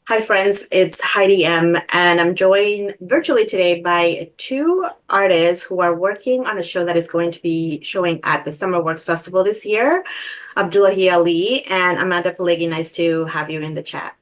Hi, friends. It's Heidi M, and I'm joined virtually today by two artists who are working on a show that is going to be showing at the SummerWorks Festival this year. Abdullahi Ali and Amanda Pillegi, nice to have you in the chat.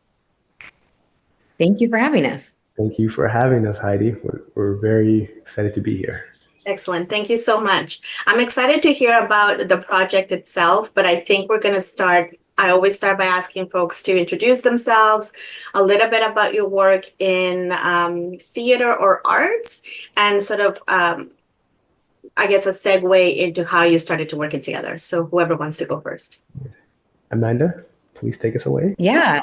Thank you for having us. Thank you for having us, Heidi. We're very excited to be here. Excellent. Thank you so much. I'm excited to hear about the project itself, but I think we're going to start. I always start by asking folks to introduce themselves, a little bit about your work in theater or arts, and sort of, I guess, a segue into how you started to working together. So whoever wants to go first. Amanda, please take us away. Yeah.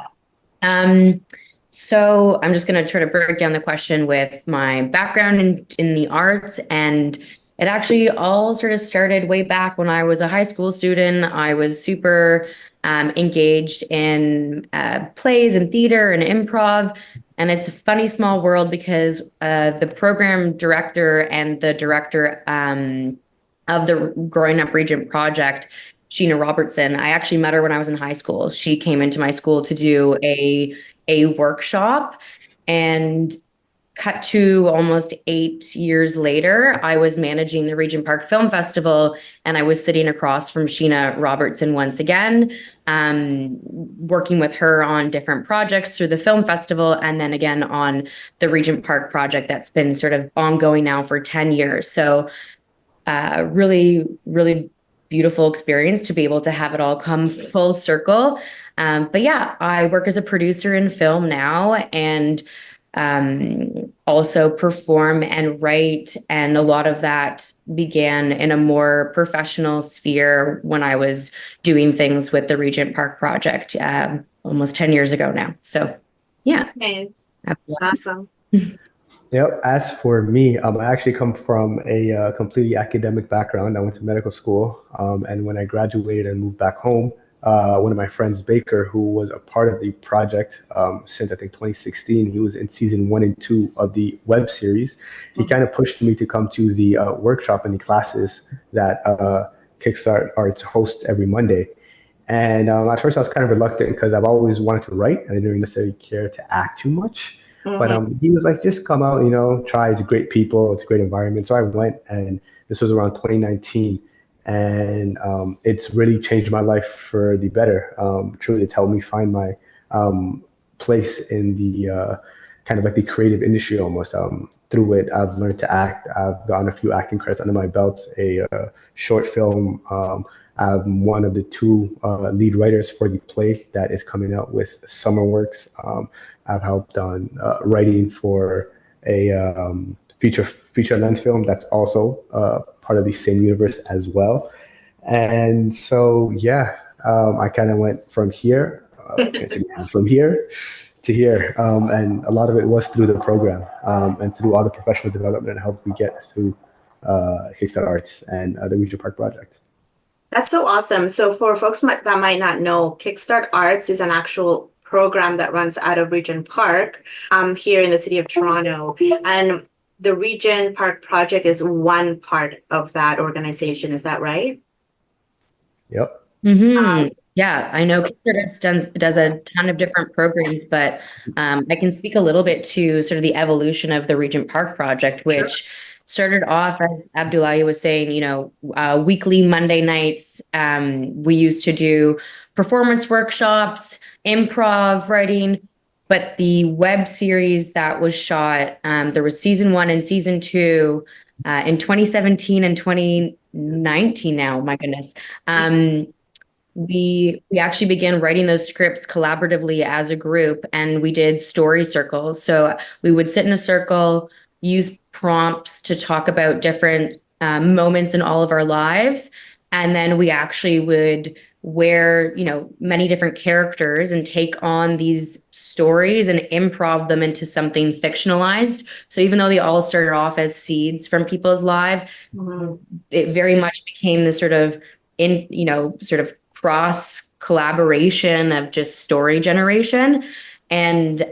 So I'm just going to try to break down the question with my background in the arts. And it actually all sort of started way back when I was a high school student. I was super engaged in plays and theater and improv. And it's a funny small world because the program director and the director of the Growing Up Regent Project, Sheena Robertson, I actually met her when I was in high school. She came into my school to do a workshop, and cut to almost 8 years later, I was managing the Regent Park Film Festival, and I was sitting across from Sheena Robertson once again, working with her on different projects through the film festival, and then again on the Regent Park project that's been sort of ongoing now for 10 years. So really, really beautiful experience to be able to have it all come full circle. But yeah, I work as a producer in film now, and also perform and write. And a lot of that began in a more professional sphere when I was doing things with the Regent Park Project almost 10 years ago now. So yeah. Nice. Awesome. Yep. As for me, I actually come from a completely academic background. I went to medical school, and when I graduated and moved back home, one of my friends, Baker, who was a part of the project since I think 2016, he was in season 1 and 2 of the web series. He kind of pushed me to come to the workshop and the classes that Kickstart Arts hosts every Monday. And at first I was kind of reluctant because I've always wanted to write. I didn't really necessarily care to act too much. But he was like, just come out, try. It's great people. It's a great environment. So I went, and this was around 2019. And it's really changed my life for the better. Truly, it's helped me find my place in the kind of like the creative industry almost. Through it, I've learned to act. I've gotten a few acting credits under my belt, a short film. I'm one of the two lead writers for the play that is coming out with SummerWorks. I've helped on writing for a feature length film that's also part of the same universe as well. And so, yeah, I kind of went from here, from here to here. And a lot of it was through the program and through all the professional development and help we get through Kickstart Arts and the Regent Park Project. That's so awesome. So for folks that might not know, Kickstart Arts is an actual program that runs out of Regent Park here in the city of Toronto. And the Regent Park Project is one part of that organization. Is that right? Yep. Yeah, I know Kickstarter does a ton of different programs, but I can speak a little bit to sort of the evolution of the Regent Park Project, which started off, as Abdullahi was saying, weekly Monday nights. We used to do performance workshops, improv, writing, but the web series that was shot, there was season 1 and season 2 in 2017 and 2019 now, my goodness. We actually began writing those scripts collaboratively as a group, and we did story circles. So we would sit in a circle, use prompts to talk about different moments in all of our lives. And then we actually would wear, many different characters and take on these stories and improv them into something fictionalized. So even though they all started off as seeds from people's lives, it very much became this sort of cross collaboration of just story generation. And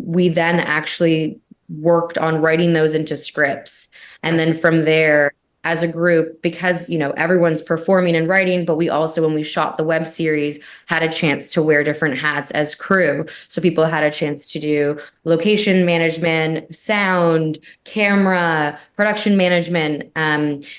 we then actually worked on writing those into scripts. And then from there, as a group, because, everyone's performing and writing, but we also, when we shot the web series, had a chance to wear different hats as crew. So people had a chance to do location management, sound, camera, production management,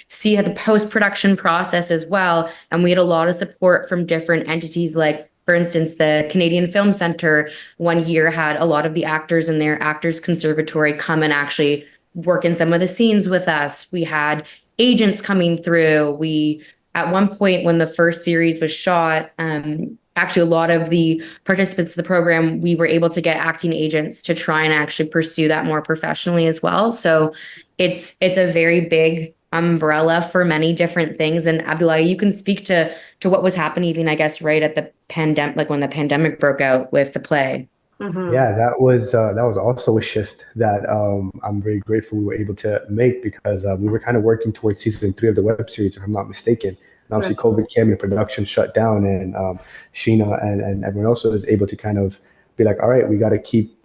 see the post-production process as well. And we had a lot of support from different entities, like, for instance, the Canadian Film Center one year had a lot of the actors in their Actors Conservatory come and actually work in some of the scenes with us. We had agents coming through. We, at one point when the first series was shot, actually a lot of the participants of the program, we were able to get acting agents to try and actually pursue that more professionally as well. So it's a very big umbrella for many different things. And Abdullahi, you can speak to what was happening even, I guess, right at the pandemic, like when the pandemic broke out with the play. Mm-hmm. Yeah, that was also a shift that I'm very grateful we were able to make, because we were kind of working towards season 3 of the web series, if I'm not mistaken. And obviously, COVID came and production shut down, and Sheena and everyone else was able to kind of be like, all right, we got to keep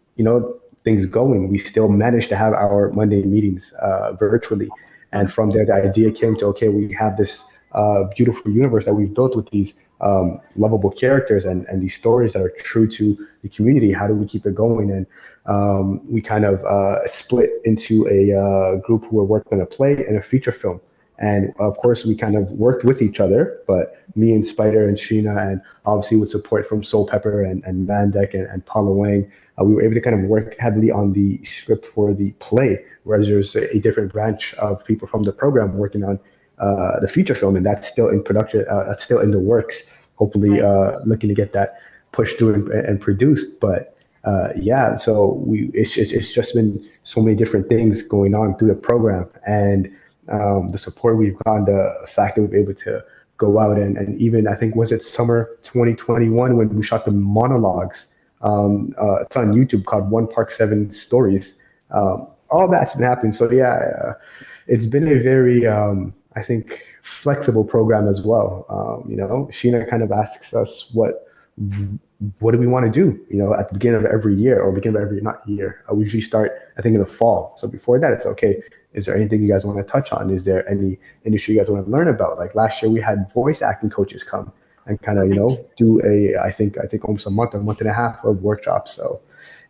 things going. We still managed to have our Monday meetings virtually, and from there, the idea came to, okay, we have this beautiful universe that we've built with these lovable characters and these stories that are true to the community. How do we keep it going? And we kind of split into a group who were working on a play and a feature film. And of course, we kind of worked with each other, but me and Spider and Sheena, and obviously with support from Soul Pepper and Mandek and Paula Wang, we were able to kind of work heavily on the script for the play, whereas there's a different branch of people from the program working on the feature film, and that's still in production. That's still in the works. Hopefully, looking to get that pushed through and produced. But yeah, so it's just been so many different things going on through the program, and the support we've gotten, the fact that we've been able to go out and even, I think, was it summer 2021 when we shot the monologues. It's on YouTube called One Park 7 Stories. All that's been happening. So yeah, it's been a very I think flexible program as well. Sheena kind of asks us what do we want to do, at the beginning of every year, or beginning of every, not year. We usually start, I think, in the fall. So before that, it's okay. Is there anything you guys want to touch on? Is there any industry you guys want to learn about? Like last year, we had voice acting coaches come and kind of, do I think almost a month and a half of workshops. So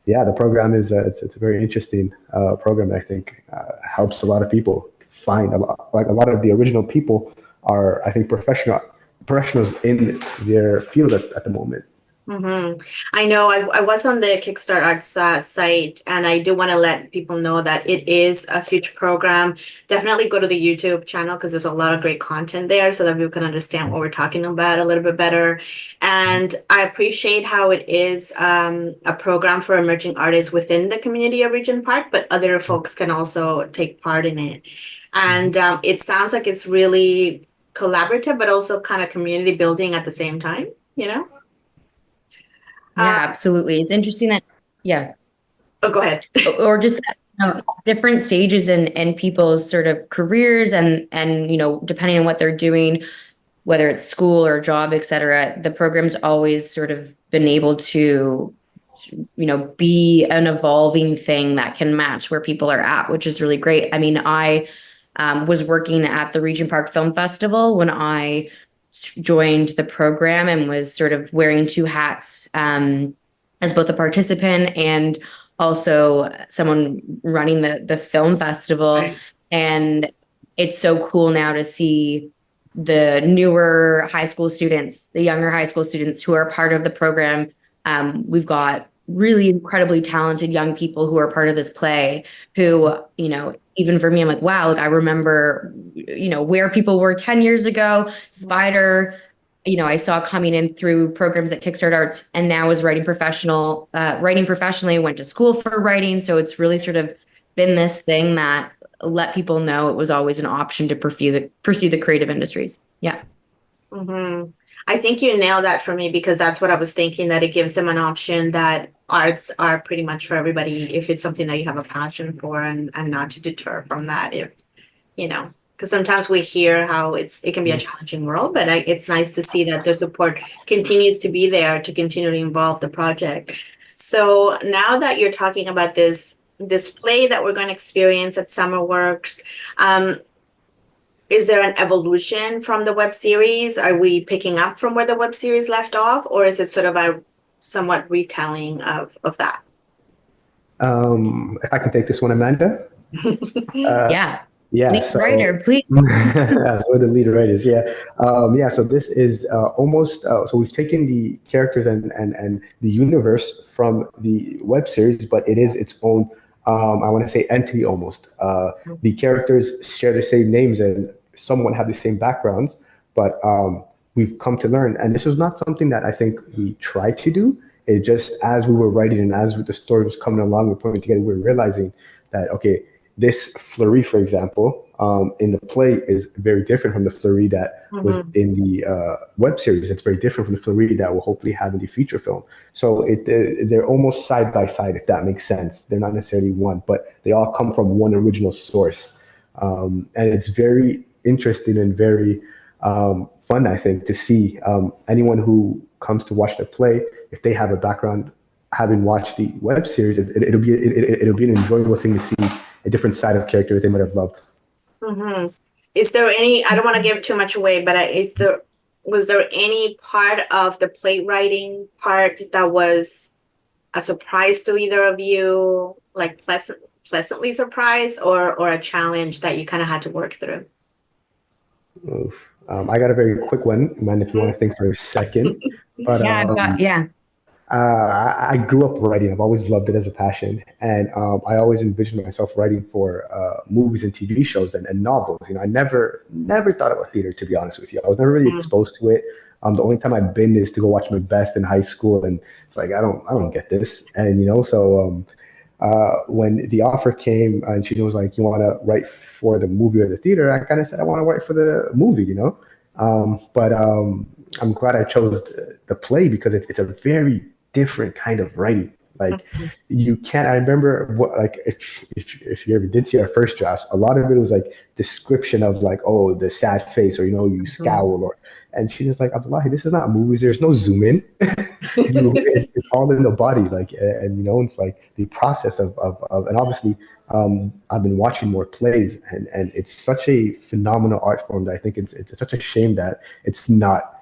yeah, the program is, it's a very interesting program that I think helps a lot of people find a lot of the original people are, I think, professionals in their field at the moment. Mm-hmm. I know I was on the Kickstart Arts site, and I do want to let people know that it is a huge program. Definitely go to the YouTube channel, because there's a lot of great content there, so that people can understand what we're talking about a little bit better. And I appreciate how it is a program for emerging artists within the community of Regent Park, but other folks can also take part in it. And it sounds like it's really collaborative, but also kind of community building at the same time, Yeah, absolutely. It's interesting that, yeah. Oh, go ahead. Or just different stages in people's sort of careers and depending on what they're doing, whether it's school or job, et cetera, the program's always sort of been able to, be an evolving thing that can match where people are at, which is really great. I mean, I was working at the Regent Park Film Festival when I joined the program, and was sort of wearing two hats as both a participant and also someone running the film festival. Right. And it's so cool now to see the newer high school students, the younger high school students who are part of the program. We've got really incredibly talented young people who are part of this play who, even for me, I'm like, wow, like I remember, where people were 10 years ago. Spider, I saw coming in through programs at Kickstart Arts, and now is writing professionally, went to school for writing. So it's really sort of been this thing that let people know it was always an option to pursue the creative industries. Yeah. Mm-hmm. I think you nailed that for me, because that's what I was thinking, that it gives them an option, that arts are pretty much for everybody if it's something that you have a passion for, and not to deter from that, if because sometimes we hear how it can be a challenging world, but it's nice to see that the support continues to be there to continue to involve the project. So now that you're talking about this play that we're going to experience at SummerWorks, is there an evolution from the web series? Are we picking up from where the web series left off, or is it sort of a somewhat retelling of that? If I can take this one, Amanda. Yeah. Yeah, Lead so writer, please. that's where the lead right is. Yeah, yeah. So this is almost. So we've taken the characters and the universe from the web series, but it is its own. I want to say entity almost. The characters share the same names and somewhat have the same backgrounds, but we've come to learn, and this was not something that I think we tried to do. It just as we were writing and as the story was coming along, we're putting it together, we were realizing that okay, this Fleury, for example, in the play is very different from the Fleury that was in the web series. It's very different from the Fleury that we'll hopefully have in the feature film. So they're almost side by side, if that makes sense. They're not necessarily one, but they all come from one original source. And it's very interesting and very fun, I think, to see anyone who comes to watch the play, if they have a background having watched the web series, it'll be an enjoyable thing to see a different side of character they might have loved. Mm-hmm. Is there any, I don't want to give too much away, but was there any part of the playwriting part that was a surprise to either of you, like pleasantly surprised, or a challenge that you kind of had to work through? Oof. I got a very quick one, man, if you want to think for a second. But I grew up writing. I've always loved it as a passion, and I always envisioned myself writing for movies and TV shows and novels. You know, I never thought about theater, to be honest with you. I was never really exposed to it. The only time I've been is to go watch Macbeth in high school, and it's like I don't get this. And you know, so when the offer came and she was like, "You want to write for the movie or the theater?" I kind of said, "I want to write for the movie," you know. But I'm glad I chose the play because it's a very different kind of writing. Like you can't. I remember if you ever did see our first drafts, a lot of it was like description of like, oh, the sad face, or you know, you scowl, or. And she was like, Abdullahi, this is not movies. There's no zoom in. It's all in the body. Like, and you know, it's like the process of and obviously, I've been watching more plays, and it's such a phenomenal art form that I think it's such a shame that it's not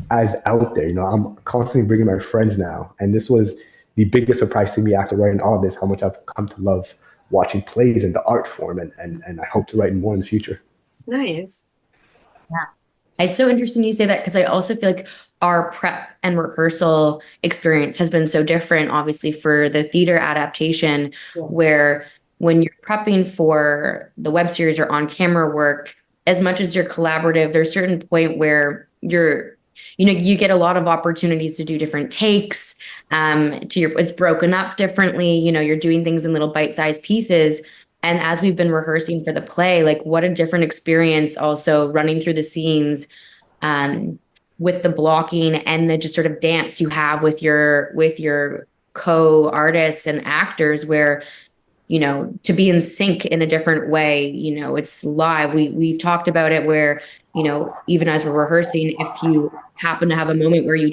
as out there. You know, I'm constantly bringing my friends now, and this was the biggest surprise to me after writing all of this, how much I've come to love watching plays and the art form, and I hope to write more in the future. Nice. Yeah. It's so interesting you say that because I also feel like our prep and rehearsal experience has been so different, obviously, for the theater adaptation, where when you're prepping for the web series or on camera work, as much as you're collaborative, there's a certain point where you get a lot of opportunities to do different takes. It's broken up differently. You know, you're doing things in little bite-sized pieces. And as we've been rehearsing for the play, like what a different experience also running through the scenes with the blocking and the just sort of dance you have with your co-artists and actors where, you know, to be in sync in a different way, you know, it's live. We've talked about it where, you know, even as we're rehearsing, if you happen to have a moment where you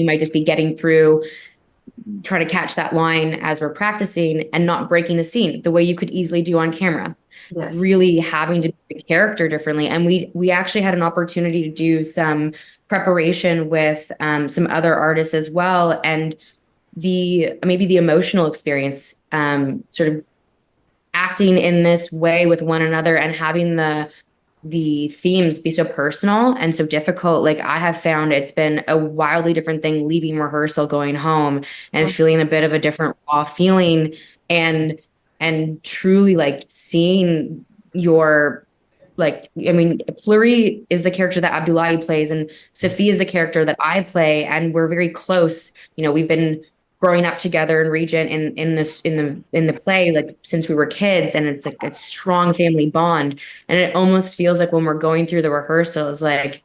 might just be getting through, try to catch that line as we're practicing and not breaking the scene the way you could easily do on camera. Yes. Really having to be a character differently. And we actually had an opportunity to do some preparation with some other artists as well. And maybe the emotional experience, sort of acting in this way with one another and having the themes be so personal and so difficult. Like I have found it's been a wildly different thing leaving rehearsal, going home and feeling a bit of a different raw feeling and truly like seeing your, like, I mean, Fleury is the character that Abdullahi plays and Sophie is the character that I play. And we're very close. You know, we've been growing up together in Regent in the play, like since we were kids, and it's like a strong family bond. And it almost feels like when we're going through the rehearsals, like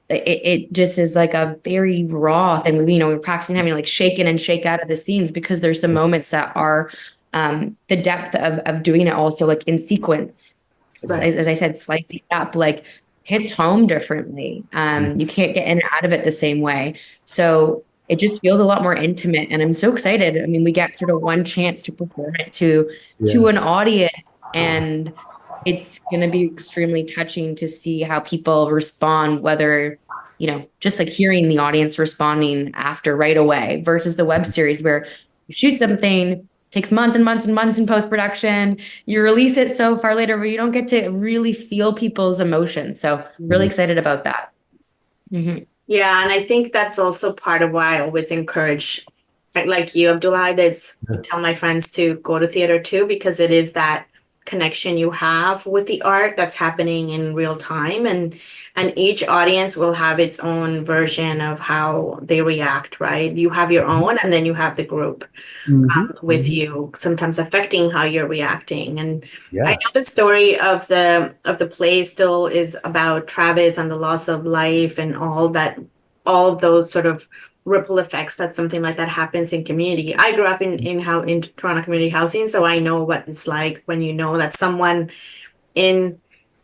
it just is like a very raw thing. You know, we're practicing having like shake in and shake out of the scenes because there's some moments that are the depth of doing it also like in sequence. Right. As I said, slicing up like hits home differently. You can't get in and out of it the same way. So it just feels a lot more intimate, and I'm so excited. I mean, we get sort of one chance to perform it to an audience, And it's going to be extremely touching to see how people respond, whether, just like hearing the audience responding after right away versus the web series where you shoot something, takes months and months and months in post-production, you release it so far later where you don't get to really feel people's emotions. So really excited about that. Mm-hmm. Yeah, and I think that's also part of why I always encourage, like you, Abdullah, I tell my friends to go to theater too, because it is that connection you have with the art that's happening in real time, and each audience will have its own version of how they react, right? You have your own, and then you have the group with you, sometimes affecting how you're reacting. And I know the story of the play still is about Travis and the loss of life and all of those sort of ripple effects that something like that happens in community. I grew up in Toronto community housing, so I know what it's like when you know that someone in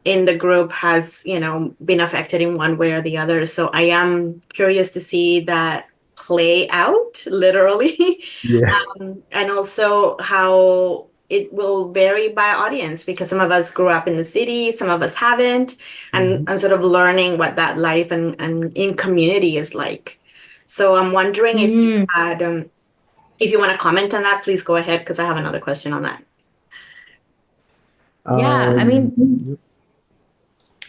the group has, been affected in one way or the other. So I am curious to see that play out literally. Yeah. And also how it will vary by audience, because some of us grew up in the city, some of us haven't, and sort of learning what that life and in community is like. So I'm wondering if you had, if you want to comment on that, please go ahead, because I have another question on that. Yeah, I mean,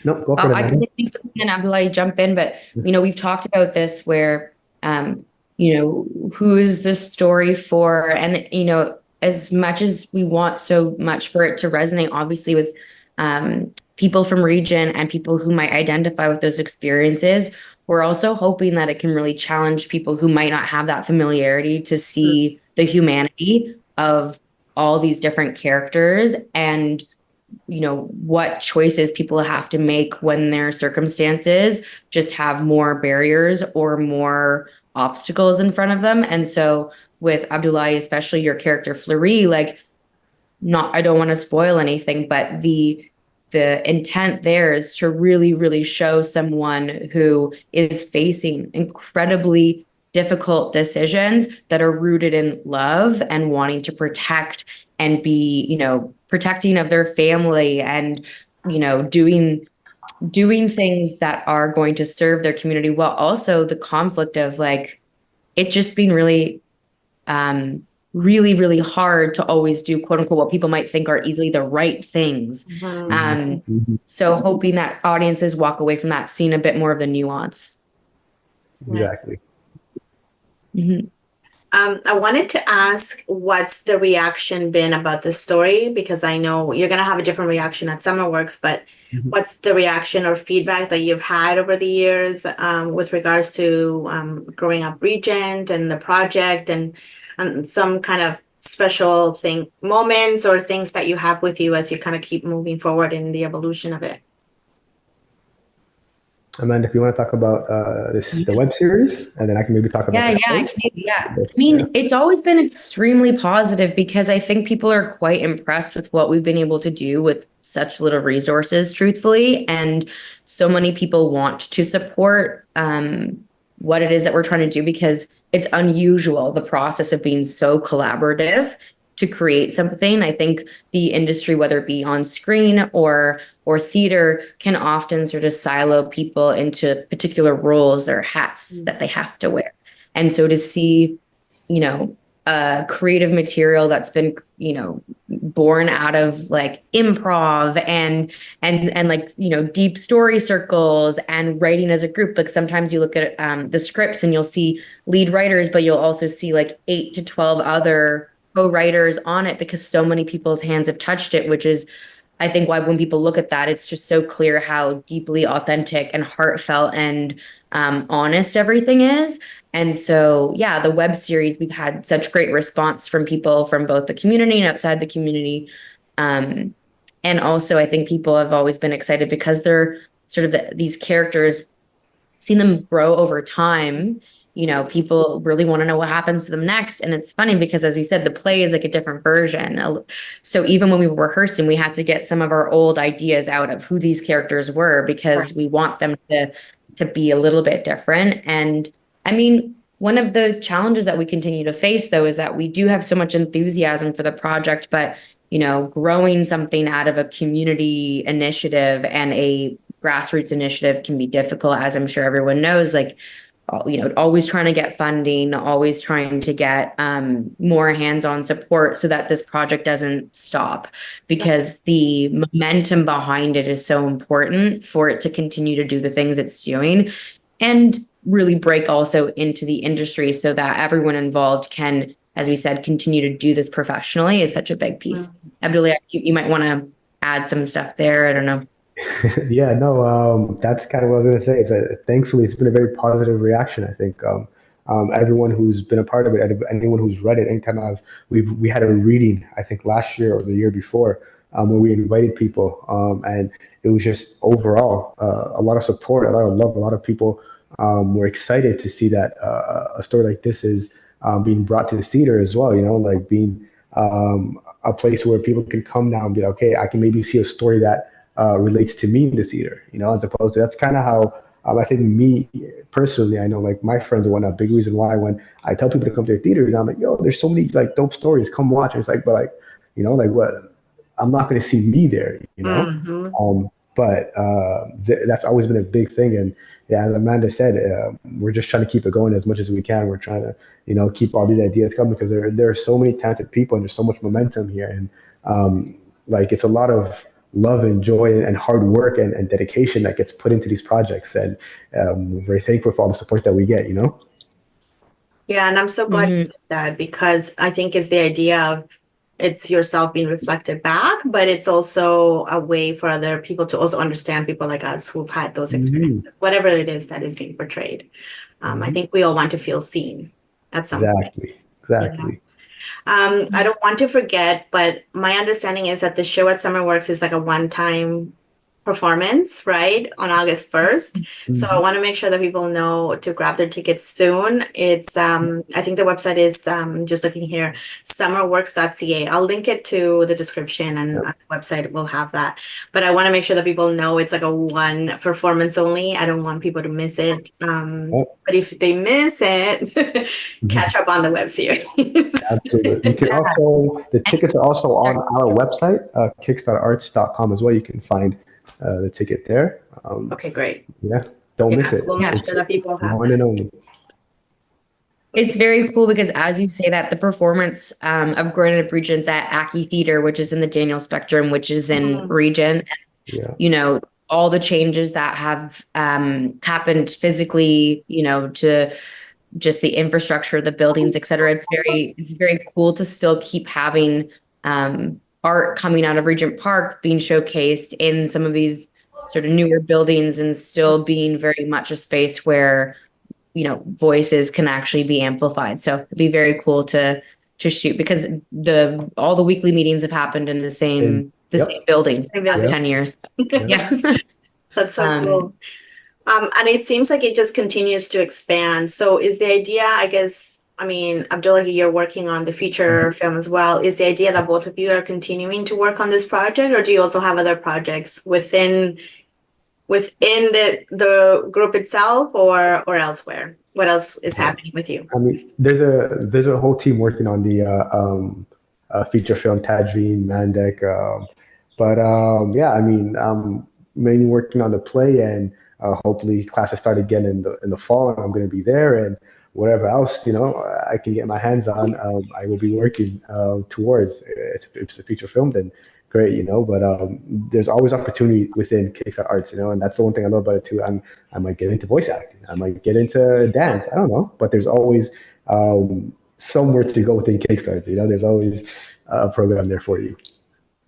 no, go for it. I can think and Abdullahi jump in, but we've talked about this where, who is this story for? And, as much as we want so much for it to resonate, obviously with people from region and people who might identify with those experiences, we're also hoping that it can really challenge people who might not have that familiarity to see the humanity of all these different characters and what choices people have to make when their circumstances just have more barriers or more obstacles in front of them. And so with Abdullahi, especially your character Fleury, I don't want to spoil anything, but the intent there is to really, really show someone who is facing incredibly difficult decisions that are rooted in love and wanting to protect and be, protecting of their family and, doing things that are going to serve their community, while also the conflict of it just being really, really, really hard to always do quote unquote what people might think are easily the right things. So hoping that audiences walk away from that seeing a bit more of the nuance. Exactly. I wanted to ask, what's the reaction been about the story? Because I know you're going to have a different reaction at SummerWorks, but what's the reaction or feedback that you've had over the years with regards to Growing Up Regent and the project, and some kind of special moments or things that you have with you as you kind of keep moving forward in the evolution of it? Amanda, if you want to talk about the web series, and then I can maybe talk about I mean, it's always been extremely positive because I think people are quite impressed with what we've been able to do with such little resources, truthfully. And so many people want to support what it is that we're trying to do, because it's unusual, the process of being so collaborative to create something. I think the industry, whether it be on screen or theater, can often sort of silo people into particular roles or hats that they have to wear. And so to see, creative material that's been, born out of improv and deep story circles and writing as a group. Sometimes you look at the scripts and you'll see lead writers, but you'll also see 8 to 12 other co-writers on it, because so many people's hands have touched it, which is, I think, why when people look at that, it's just so clear how deeply authentic and heartfelt and honest everything is. And so, yeah, the web series, we've had such great response from people from both the community and outside the community. And also, I think people have always been excited because they're sort of these characters, seeing them grow over time. People really want to know what happens to them next. And it's funny because, as we said, the play is a different version. So even when we were rehearsing, we had to get some of our old ideas out of who these characters were, because we want them to be a little bit different. And I mean, one of the challenges that we continue to face, though, is that we do have so much enthusiasm for the project, but growing something out of a community initiative and a grassroots initiative can be difficult, as I'm sure everyone knows, like, always trying to get funding, always trying to get more hands-on support so that this project doesn't stop, because the momentum behind it is so important for it to continue to do the things it's doing and really break also into the industry so that everyone involved can, as we said, continue to do this professionally is such a big piece. Abdullahi, you might want to add some stuff there. I don't know. Yeah, no, that's kind of what I was going to say. Thankfully, it's been a very positive reaction. I think everyone who's been a part of it, anyone who's read it, anytime we had a reading, I think last year or the year before, where we invited people, and it was just overall a lot of support, a lot of love, a lot of people were excited to see that a story like this is being brought to the theater as well. Like being a place where people can come now and be like, okay, I can maybe see a story that relates to me in the theater, as opposed to, that's kind of how I think me personally, I know like my friends and whatnot, big reason why when I tell people to come to the theater, I'm like, yo, there's so many like dope stories, come watch. And it's like, but like, like what, I'm not going to see me there, but that's always been a big thing. And yeah, as Amanda said, we're just trying to keep it going as much as we can. We're trying to, keep all these ideas coming because there are so many talented people and there's so much momentum here. And like, it's a lot of love and joy and hard work and dedication that gets put into these projects. And we're very thankful for all the support that we get, Yeah, and I'm so glad you said that, because I think it's the idea of it's yourself being reflected back, but it's also a way for other people to also understand people like us who've had those experiences, whatever it is that is being portrayed. I think we all want to feel seen at some point. Exactly. I don't want to forget, but my understanding is that the show at SummerWorks is like a one-time performance, right, on August 1st. So I want to make sure that people know to grab their tickets soon. It's I think the website is just looking here, SummerWorks.ca. I'll link it to the description, and on the website we'll have that. But I want to make sure that people know it's like a one performance only. I don't want people to miss it. But if they miss it, catch up on the web series. Absolutely. You can also, the tickets are also on our website, kickstarterarts.com as well. You can find the ticket there. Okay, great. Yeah, don't miss it. We'll make sure that people have one and only. It's very cool because, as you say, that the performance of Growing Up Regents at Aki Theater, which is in the Daniel Spectrum, which is in Regent, all the changes that have happened physically, to just the infrastructure, the buildings, et cetera. It's very cool to still keep having art coming out of Regent Park being showcased in some of these sort of newer buildings, and still being very much a space where, voices can actually be amplified. So it'd be very cool to shoot, because all the weekly meetings have happened in the same building for the last 10 years. Yeah. That's so cool. And it seems like it just continues to expand. So is the idea, I guess, Abdullahi, you're working on the feature film as well. Is the idea that both of you are continuing to work on this project, or do you also have other projects within the group itself or elsewhere? What else is happening with you? There's a whole team working on the feature film, Tadreen, Mandek. I'm mainly working on the play, and hopefully classes start again in the fall, and I'm going to be there, and whatever else I can get my hands on, I will be working towards. If it's a feature film, then great, but there's always opportunity within Kickstarter Arts, and that's the one thing I love about it too. I might get into voice acting, I might get into dance, I don't know, but there's always somewhere to go within Kickstarter. There's always a program there for you.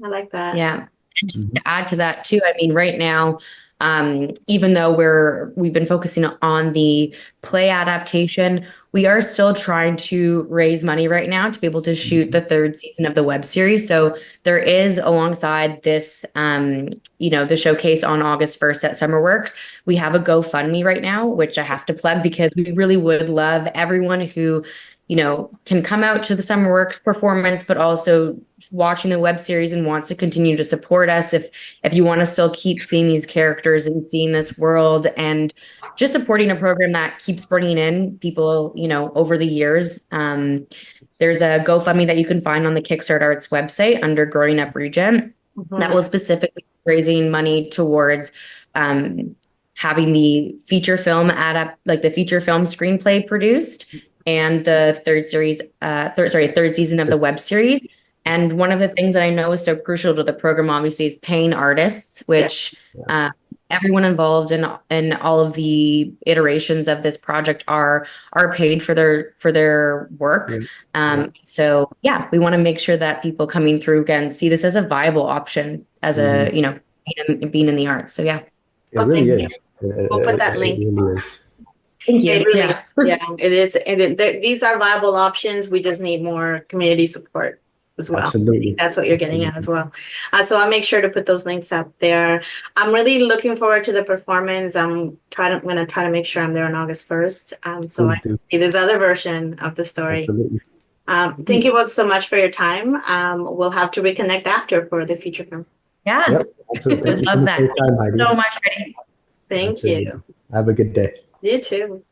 I like that. Yeah, and just to add to that too, right now, even though we've been focusing on the play adaptation, we are still trying to raise money right now to be able to shoot the third season of the web series. So there is, alongside this, the showcase on August 1st at SummerWorks, we have a GoFundMe right now, which I have to plug because we really would love everyone who can come out to the SummerWorks performance, but also watching the web series and wants to continue to support us. If you want to still keep seeing these characters and seeing this world and just supporting a program that keeps bringing in people, over the years. There's a GoFundMe that you can find on the Kickstart Arts website under Growing Up Regent that will specifically raising money towards having the feature film the feature film screenplay produced and the third season of the web series. And one of the things that I know is so crucial to the program, obviously, is paying artists, which everyone involved in all of the iterations of this project are paid for their work. So we want to make sure that people coming through again see this as a viable option as a being in the arts. So it really is. We'll put that link. Thank you. It really, it is. And these are viable options. We just need more community support as well. Absolutely. I think that's what you're getting at as well. So I'll make sure to put those links up there. I'm really looking forward to the performance. I'm going to try to make sure I'm there on August 1st. So I can see this other version of the story. Absolutely. Thank you both so much for your time. We'll have to reconnect after for the feature film. Yeah. Yep. Absolutely. Love that. Thank you so much, Heidi. Thank you. Have a good day. You too.